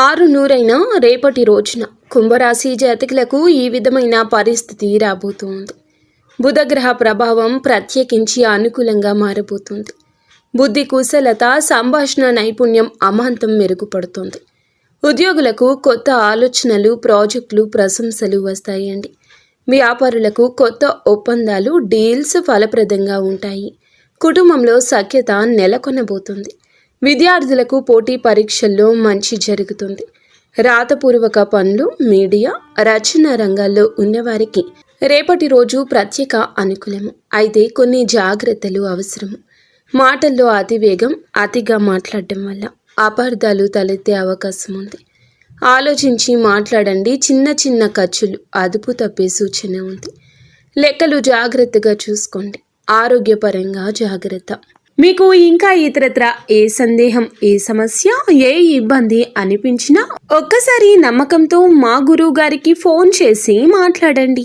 ఆరునూరైన రేపటి రోజున కుంభరాశి జాతకులకు ఈ విధమైన పరిస్థితి రాబోతోంది. బుధగ్రహ ప్రభావం ప్రత్యేకించి అనుకూలంగా మారబోతుంది. బుద్ధి కుశలత, సంభాషణ నైపుణ్యం అమాంతం మెరుగుపడుతుంది. ఉద్యోగులకు కొత్త ఆలోచనలు, ప్రాజెక్టులు, ప్రశంసలు వస్తాయండి. వ్యాపారులకు కొత్త ఒప్పందాలు, డీల్స్ ఫలప్రదంగా ఉంటాయి. కుటుంబంలో సఖ్యత నెలకొనబోతుంది. విద్యార్థులకు పోటీ పరీక్షల్లో మంచి జరుగుతుంది. రాతపూర్వక పనులు, మీడియా, రచన రంగాల్లో ఉన్నవారికి రేపటి రోజు ప్రత్యేక అనుకూలము. అయితే కొన్ని జాగ్రత్తలు అవసరము. మాటల్లో అతివేగం, అతిగా మాట్లాడడం వల్ల అపార్థాలు తలెత్తే అవకాశం ఉంది. ఆలోచించి మాట్లాడండి. చిన్న చిన్న ఖర్చులు అదుపు తప్పే సూచన ఉంది. లెక్కలు జాగ్రత్తగా చూసుకోండి. ఆరోగ్యపరంగా జాగ్రత్త. మీకు ఇంకా ఇతరత్ర ఏ సందేహం, ఏ సమస్య, ఏ ఇబ్బంది అనిపించినా ఒక్కసారి నమ్మకంతో మా గురువు గారికి ఫోన్ చేసి మాట్లాడండి.